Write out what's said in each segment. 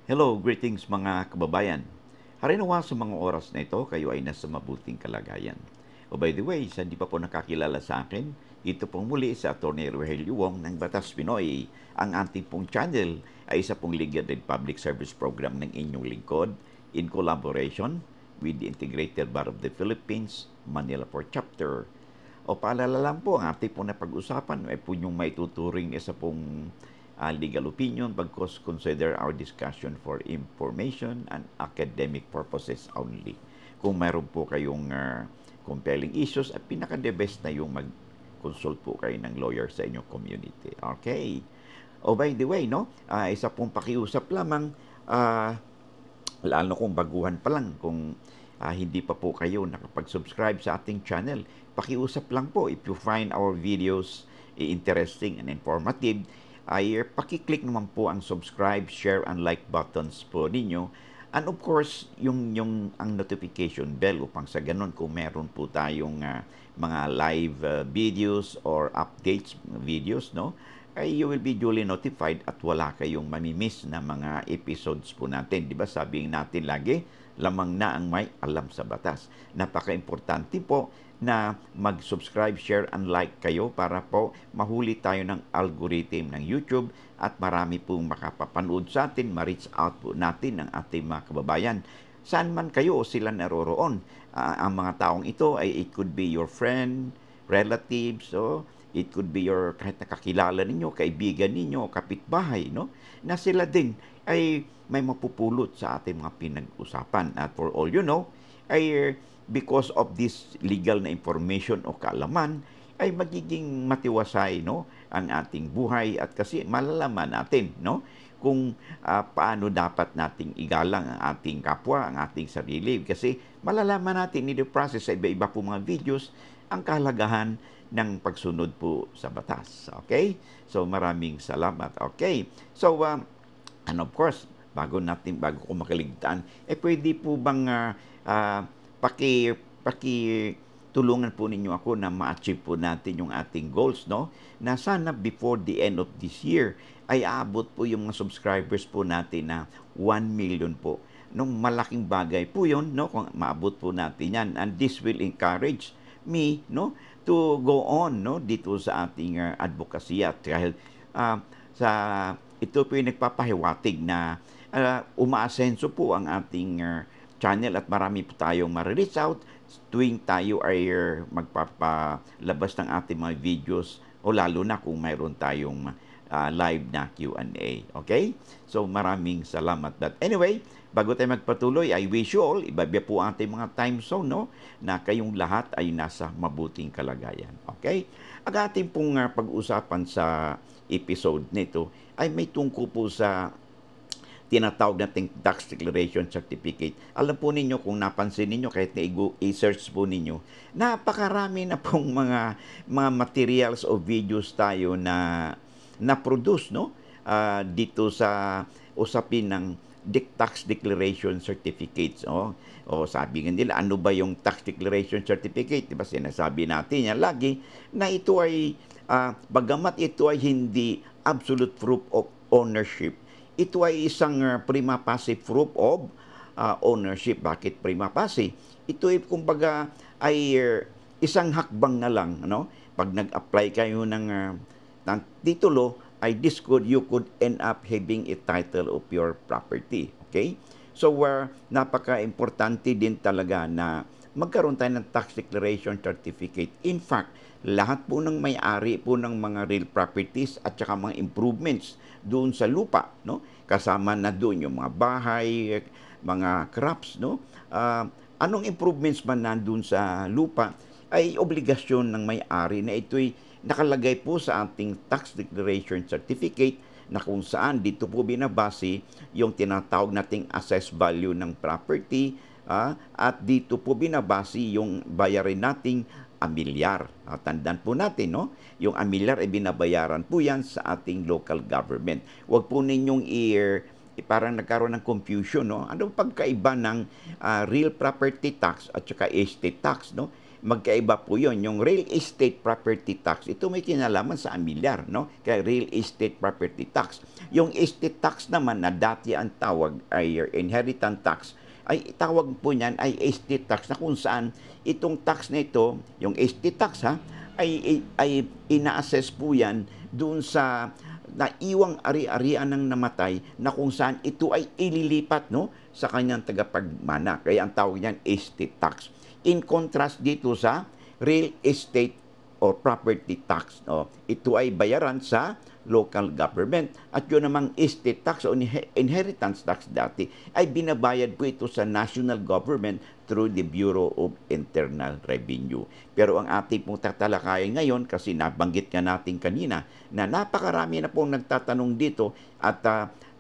Hello, greetings mga kababayan. Harinawa sa mga oras na ito, kayo ay nasa mabuting kalagayan. O by the way, sa hindi pa po nakakilala sa akin, ito pong muli sa Atty. Rogelio Wong ng Batas Pinoy. Ang ating pong channel ay isa pong Legal and Public Service Program ng inyong lingkod in collaboration with the Integrated Bar of the Philippines, Manila Port Chapter. O paalala lang po, ang ating pong napag-usapan ay po yung may tuturing isa pong legal opinion bagkus consider our discussion for information and academic purposes only. Kung mayroon po kayong compelling issues, at pinaka-the best na yung mag-consult po kayo ng lawyer sa inyong community. Okay. Oh, by the way, no, isa pong pakiusap lamang, lalo kung baguhan pa lang, kung hindi pa po kayo nakapag-subscribe sa ating channel, pakiusap lang po, if you find our videos interesting and informative, ay pakiclick naman po ang subscribe, share, and like buttons po ninyo. And of course, ang notification bell upang sa ganun kung meron po tayong mga live videos or updates videos, no, ay you will be duly notified at wala kayong mamimiss na mga episodes po natin. Di ba sabihin natin lagi, lamang na ang may alam sa batas. Napaka-importante po na mag-subscribe, share, and like kayo para po mahuli tayo ng algorithm ng YouTube at marami pong makapapanood sa atin, ma-reach out po natin ang ating mga kababayan. Saan man kayo o sila naroroon, ang mga taong ito ay it could be your friend, relatives, so it could be your kahit nakakilala ninyo, kaibigan ninyo, kapitbahay, no? Na sila din ay may mapupulot sa ating mga pinag-usapan. At for all you know, ay because of this legal na information o kaalaman, ay magiging matiwasay, no, ang ating buhay at kasi malalaman natin, no, kung paano dapat nating igalang ang ating kapwa, ang ating sarili. Kasi malalaman natin in the process sa iba-iba po mga videos ang kahalagahan ng pagsunod po sa batas. Okay? So maraming salamat. Okay. So and of course, bago ko makaligtaan, pwede po bang tulungan po ninyo ako na ma-achieve po natin yung ating goals, no? Na sana before the end of this year ay aabot po yung mga subscribers po natin na 1 million po. Nung malaking bagay po yun, no? Kung maabot po natin yan. And this will encourage me, no? To go on, no? Dito sa ating advocacy at dahil sa ito po yung nagpapahiwatig na umaasenso po ang ating channel at marami po tayong ma-reach out tuwing tayo ay magpapalabas ng ating mga videos o lalo na kung mayroon tayong live na Q&A. Okay? So maraming salamat. But anyway, bago tayo magpatuloy, I wish you all, ibabiya po ang ating mga time zone, no? Na kayong lahat ay nasa mabuting kalagayan. Okay? Ang ating pong pag-usapan sa episode nito ay may tungkol po sa tinatawag nating tax declaration certificate. Alam po ninyo, kung napansin ninyo, kahit na i-search po ninyo, napakarami na pong mga materials o videos tayo na produce, no? Dito sa usapin ng tax declaration certificates. O sabi nga nila, ano ba yung tax declaration certificate? Diba sinasabi natin yan lagi na ito ay, bagamat ito ay hindi absolute proof of ownership, ito ay isang prima facie proof of ownership. Bakit prima facie? Ito ay kumbaga ay isang hakbang na lang, no? Pag nag-apply kayo ng titulo, ay you could end up having a title of your property. Okay? So, napaka-importante din talaga na magkaroon tayo ng tax declaration certificate. In fact, lahat po ng may-ari po ng mga real properties at saka mga improvements doon sa lupa, no? Kasama na doon yung mga bahay, mga crops, no? Anong improvements man nandun sa lupa ay obligasyon ng may-ari na ito'y nakalagay po sa ating tax declaration certificate na kung saan dito po binabase yung tinatawag nating assessed value ng property, at dito po binabase yung bayarin nating amilyar. Tandaan po natin, no? Yung amilyar ay binabayaran po yan sa ating local government. Huwag po ninyong parang nagkaroon ng confusion, no? Ano pagkaiba ng real property tax at saka estate tax, no? magkaiba po yun. Yung real estate property tax, ito may kinalaman sa amilyar, no? Kaya real estate property tax. Yung estate tax naman na dati ang tawag ay inheritance tax, ay tawag po niyan ay estate tax na kung saan itong tax na ito, yung estate tax ha, ay ina-assess po yan doon sa naiwang ari-arian ng namatay na kung saan ito ay ililipat no sa kanyang tagapagmana. Kaya ang tawag niyan estate tax. In contrast dito sa real estate or property tax. No? Ito ay bayaran sa local government. At yun namang estate tax o inheritance tax dati ay binabayad po ito sa national government through the Bureau of Internal Revenue. Pero ang ating pong tatalakayan ngayon, kasi nabanggit nga natin kanina, na napakarami na pong nagtatanong dito at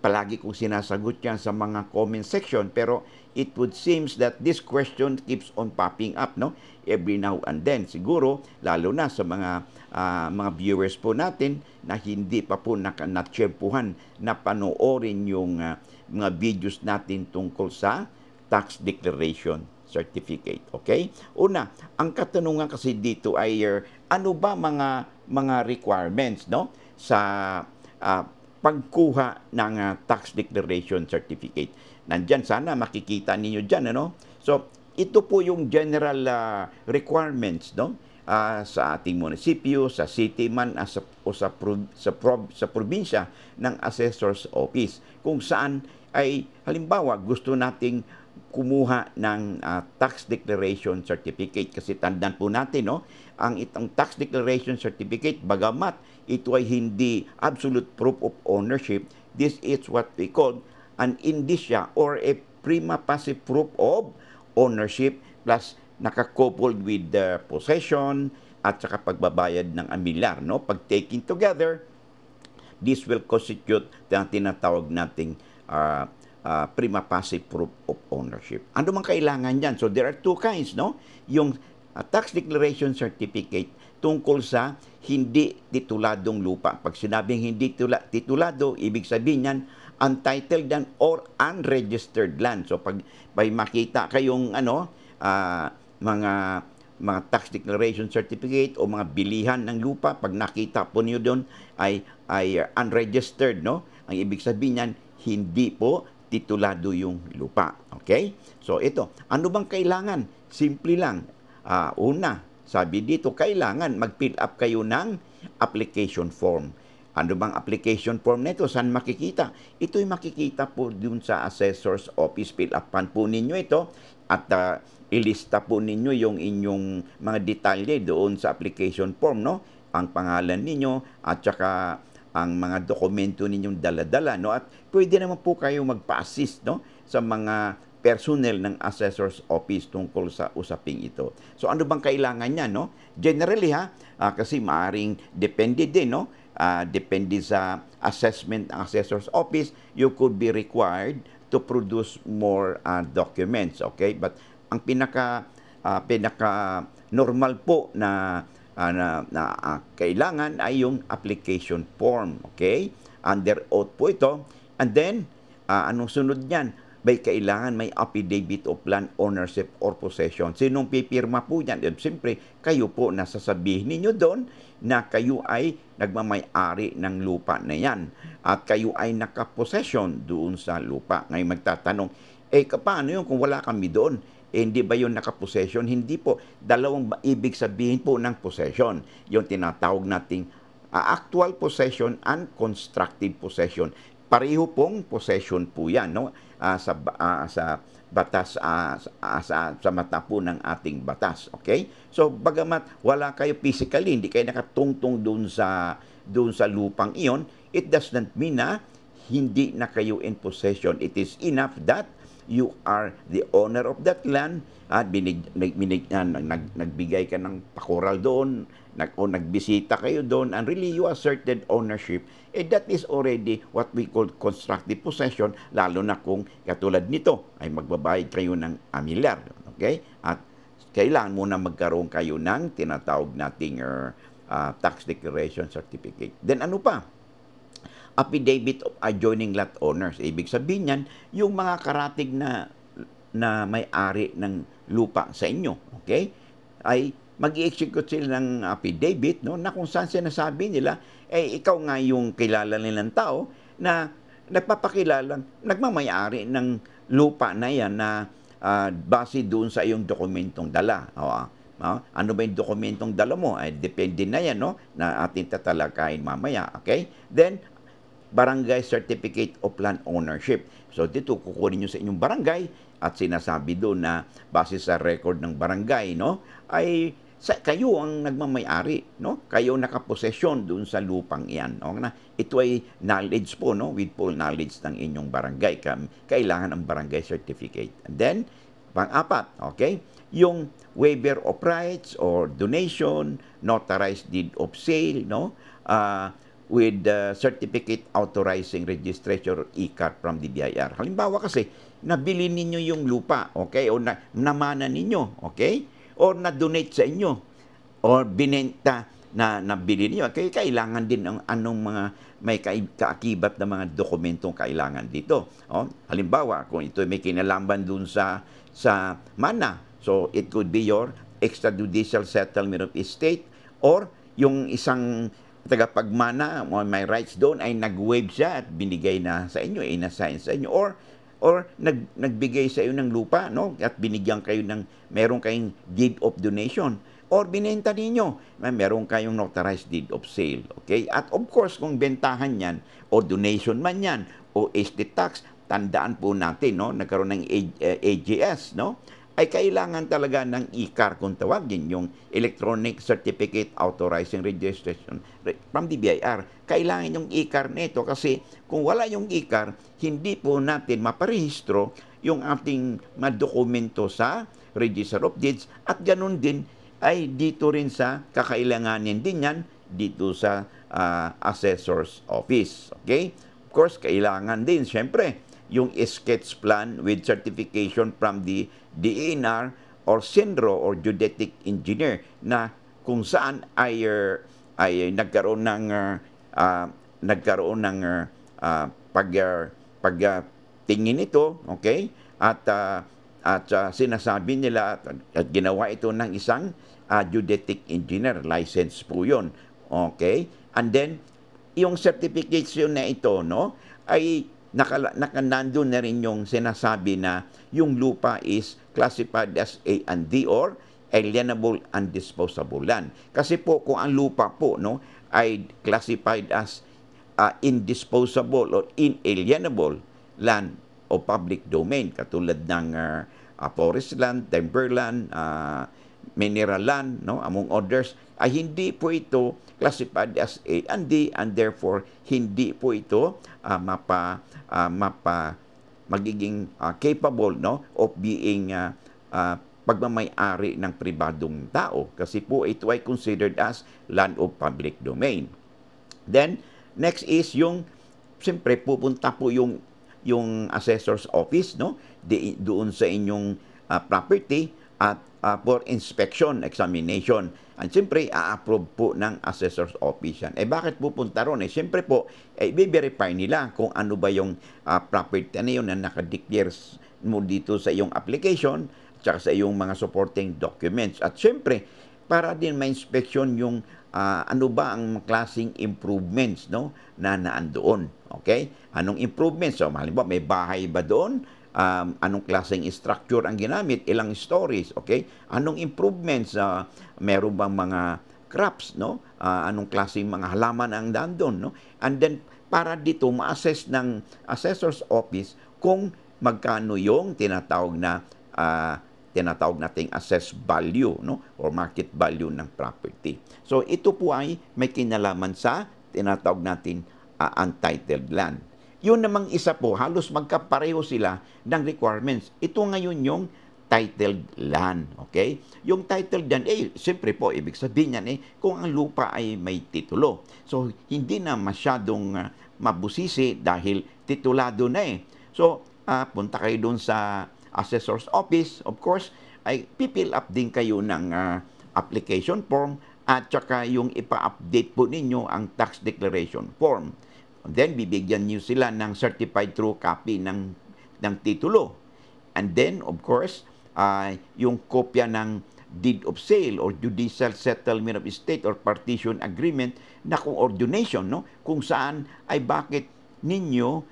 palagi kong sinasagot yan sa mga comment section, pero it would seems that this question keeps on popping up, no? Every now and then. Siguro, lalo na sa mga viewers po natin na hindi pa po natsyempuhan na panoorin yung mga videos natin tungkol sa tax declaration certificate. Okay? Una, ang katanungan kasi dito ay ano ba mga requirements, no, sa pagkuha ng tax declaration certificate. Nandyan, sana makikita ninyo dyan, ano? So, ito po yung general requirements, no? Sa ating munisipyo, sa city man, sa probinsya ng assessor's office. Kung saan ay, halimbawa, gusto nating kumuha ng tax declaration certificate. Kasi tandaan po natin, no? Ang itong tax declaration certificate, bagamat ito ay hindi absolute proof of ownership, this is what we call an indicia or a prima facie proof of ownership plus nakakoupled with the possession at saka pagbabayad ng amilyar. No? Pag taken together, this will constitute ang tinatawag nating prima facie proof of ownership. Ano man kailangan yan? So there are two kinds, no? Yung tax declaration certificate tungkol sa hindi tituladong lupa. Pag sinabing hindi titulado, ibig sabihin yan, untitled land or unregistered land. So pag may makita kayong mga tax declaration certificate o mga bilihan ng lupa, pag nakita po niyo doon ay unregistered, no? Ang ibig sabihin niyan, hindi po titulado yung lupa. Okay? So ito, ano bang kailangan? Simple lang. Una, sabi dito, kailangan mag-fill up kayo ng application form. Ano bang application form nito? Saan makikita? Ito'y makikita po dun sa assessor's office. Fill upan po ninyo ito at ilista po ninyo yung inyong mga detalye doon sa application form, no? Ang pangalan ninyo at saka ang mga dokumento ninyong dala-dala, no? At pwede naman po kayo magpa-assist, no, sa mga personnel ng assessor's office tungkol sa usaping ito. So ano bang kailangan niya, no? Generally kasi maaring depende din, no? Depende sa assessment ng assessor's office, you could be required to produce more documents, okay? But ang pinaka normal po na kailangan ay yung application form, okay? Under oath po ito. And then, anong sunod niyan? May kailangan may affidavit of land ownership or possession. Sinong pipirma po yan? Siyempre, kayo po nasasabihin ninyo doon na kayo ay nagmamay-ari ng lupa na yan. At kayo ay nakapossession doon sa lupa. Ngayon magtatanong, paano yun kung wala kami doon? Hindi ba yun nakapossession? Hindi po. Dalawang ibig sabihin po ng possession. Yung tinatawag nating actual possession and constructive possession. Pareho pong possession po yan, no? Sa batas, sa mata po ng ating batas. Okay? So, bagamat wala kayo physically, hindi kayo nakatungtong doon sa lupang iyon, it does not mean na hindi na kayo in possession. It is enough that you are the owner of that land at nagbigay ka ng pakoral doon o nagbisita kayo doon and really you asserted ownership, that is already what we call constructive possession, lalo na kung katulad nito ay magbabayad kayo ng amilyar. Okay? At kailangan muna magkaroon kayo ng tinatawag nating tax declaration certificate. Then ano pa? Affidavit of adjoining lot owners. Ibig sabihin yan, yung mga karatig na may-ari ng lupa sa inyo. Okay? ay mag-i-execute sila ng affidavit, no, na kung saan sinasabi nila, ikaw nga yung kilala nilang tao na nagpapakilalang nagmamayari ng lupa na yan na base doon sa iyong dokumentong dala. Ano ba yung dokumentong dala mo? Depende na yan, no, na ating tatalakayin mamaya. Okay? Then, Barangay Certificate of Land Ownership. So dito kukunin nyo sa inyong barangay at sinasabi doon na base sa record ng barangay, no, ay kayo ang nagmamay-ari, no? Kayo nakaposesyon doon sa lupang iyan. No? Ito ay knowledge po, no? With full knowledge ng inyong barangay. Kailangan ang barangay certificate. And then, pang-apat, okay? Yung waiver of rights or donation, notarized deed of sale, no? With certificate authorizing registration or e-card from the BIR. Halimbawa kasi, nabili ninyo yung lupa, okay? O namana ninyo, okay? Or na-donate sa inyo, or binenta na nabili niyo. Kaya kailangan din ng anong mga may kaakibat na mga dokumentong kailangan dito. Halimbawa, kung ito may kinalaman dun sa mana, so it could be your extrajudicial settlement of estate, or yung isang tagapagmana, may rights doon, ay nag-waive siya at binigay na sa inyo, inassign sa inyo, or nagbigay sa iyo ng lupa, no, at binigyan kayo ng meron kayong deed of donation, or binenta ninyo, meron kayong notarized deed of sale. Okay? At of course, kung bentahan yan, o donation man yan, o estate tax, tandaan po natin, no, nagkaroon ng AGS, no, ay kailangan talaga ng e-card kung tawagin, yung Electronic Certificate Authorizing Registration from the BIR. Kailangan yung e-card nito kasi kung wala yung e-card, hindi po natin maparehistro yung ating madokumento sa Register of Deeds at ganun din ay dito rin sa kakailanganin din yan dito sa Assessor's Office. Okay? Of course, kailangan din, syempre, yung sketch plan with certification from the DENR or SINRO or geodetic engineer na kung saan ay nagkaroon ng pagtingin ito, okay? At sinasabi nila at ginawa ito ng isang geodetic engineer, license po 'yon. Okay? And then yung certification na ito, no, ay nandun na rin yung sinasabi na yung lupa is classified as A&D or alienable and disposable land. Kasi po kung ang lupa po, no, ay classified as indisposable or inalienable land o public domain katulad ng forest land, timberland, mineral land, no, among others, ay hindi po ito classified as A&D and therefore hindi po ito magiging capable, no, of being pagmamay-ari ng pribadong tao kasi po ito ay considered as land of public domain. Then next is yung siyempre pupunta po yung assessor's office, no, doon sa inyong property at for inspection, examination. At siyempre, a-approve po ng assessor's office yan. Bakit pupunta ron? Siyempre po, i-verify nila kung ano ba yung property na yun na nakadeclare mo dito sa iyong application at sa iyong mga supporting documents. At siyempre, para din ma-inspection yung ano ba ang klaseng improvements, no, na naandoon. Okay? Anong improvements? So, halimbawa, may bahay ba doon? Anong klaseng structure ang ginamit, ilang stories, okay? Anong improvements, meron bang mga crops, no? Anong klaseng mga halaman ang dandon, no? And then, para dito, ma-assess ng assessor's office kung magkano yung tinatawag nating assessed value, no? Or market value ng property. So, ito po ay may kinalaman sa tinatawag natin untitled land. Yun namang isa po, halos magkapareho sila ng requirements. Ito ngayon yung titled land, okay? Yung titled land, siyempre po, ibig sabihin yan, kung ang lupa ay may titulo. So, hindi na masyadong mabusisi dahil titulado na So, punta kayo dun sa assessor's office, of course, ay pipill up din kayo ng application form at saka yung ipa-update po ninyo ang tax declaration form. Then, bibigyan niyo sila ng certified true copy ng titulo. And then, of course, yung kopya ng deed of sale or judicial settlement of estate or partition agreement na kung or donation, no? Kung saan ay bakit ninyo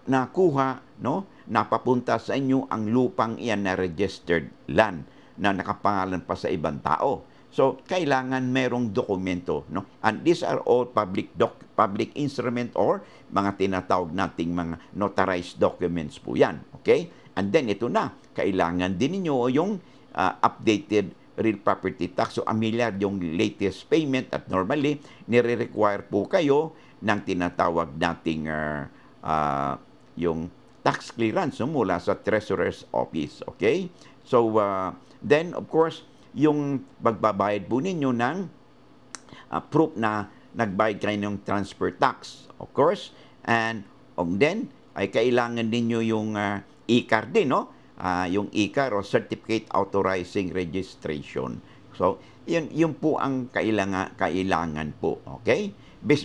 nakuha, no? Napapunta sa inyo ang lupang iyan na registered land na nakapangalan pa sa ibang tao. So, kailangan merong dokumento, no? And these are all public instrument or mga tinatawag nating mga notarized documents po yan. Okay? And then, ito na. Kailangan din ninyo yung updated real property tax. So, amilyar yung latest payment at normally, nire-require po kayo ng tinatawag nating yung tax clearance mula sa Treasurer's Office. Okay? So, then, of course, yung magbabayad po ninyo ng proof na nagbayad kayo ng transfer tax, of course. And then, ay kailangan ninyo yung e-car din, no? Yung e-car o Certificate Authorizing Registration. So, yun po ang kailangan po. Okay?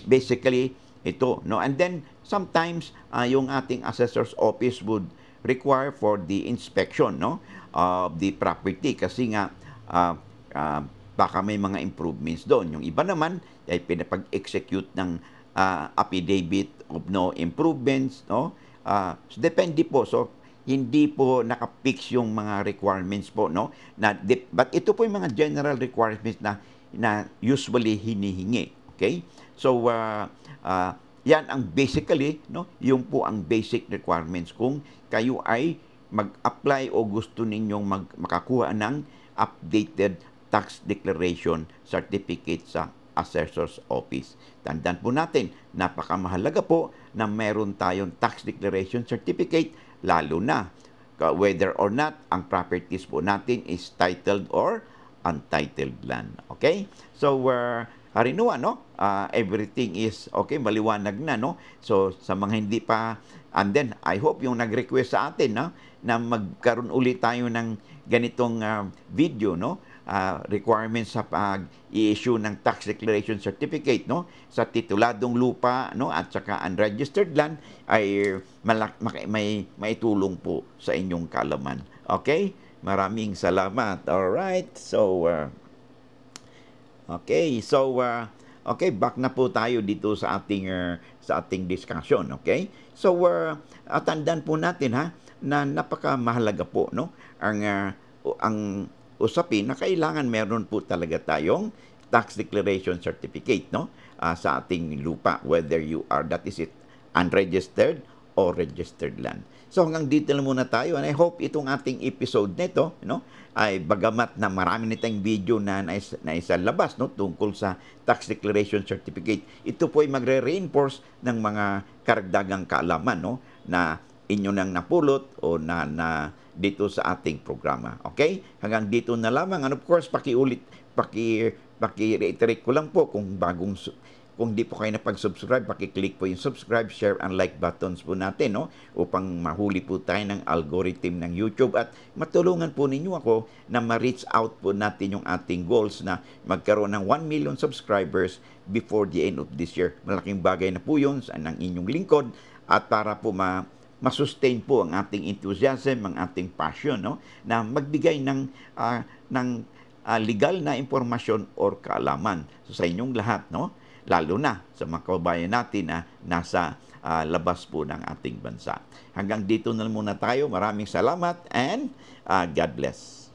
Basically, ito, no? And then, sometimes, yung ating assessor's office would require for the inspection, no? Of the property. Kasi nga, baka may mga improvements doon. Yung iba naman ay pinapag-execute ng affidavit of no improvements, no? So depende po. So hindi po naka-fix yung mga requirements po, no? But ito po yung mga general requirements na usually hinihingi. Okay? So yan ang basically, no? Yung po ang basic requirements kung kayo ay mag-apply o gusto ninyong makakuha ng updated tax declaration certificate sa assessor's office. Tandaan po natin, napakamahalaga po na meron tayong tax declaration certificate, lalo na whether or not ang properties po natin is titled or untitled land. Okay? So, harinuwa, no? Everything is okay, maliwanag na, no? So, sa mga hindi pa, and then, I hope yung nag-request sa atin, no? Na magkaroon ulit tayo ng ganitong video, no? Requirements sa pag-i-issue ng tax declaration certificate, no? Sa tituladong lupa, no? At saka unregistered land ay may tulong po sa inyong kaalaman. Okay? Maraming salamat. All right. So, okay. So, okay, back na po tayo dito sa ating discussion, okay? So, tandaan po natin ha na napakamahalaga po, no? Ang usapin na kailangan meron po talaga tayong tax declaration certificate, no? Sa ating lupa, whether you are, that is it, unregistered or registered land. So hanggang dito lang muna tayo, and I hope itong ating episode nito, no, ay bagamat na marami nitong video na naisalabas, no, tungkol sa tax declaration certificate, ito po ay magre-reinforce ng mga karagdagang kaalaman, no, na inyo nang napulot o na dito sa ating programa. Okay? Hanggang dito na lamang. And of course, paki-reiterate ko lang po kung di po kayo napag-subscribe, paki-click po yung subscribe, share, and like buttons po natin, no? Upang mahuli po tayo ng algorithm ng YouTube at matulungan po ninyo ako na ma-reach out po natin yung ating goals na magkaroon ng 1 million subscribers before the end of this year. Malaking bagay na po yun ng inyong lingkod at para po masustain po ang ating enthusiasm, ang ating passion, no? Na magbigay ng legal na impormasyon or kaalaman sa inyong lahat, no? Lalo na sa mga kababayan natin na nasa labas po ng ating bansa. Hanggang dito na muna tayo. Maraming salamat and God bless.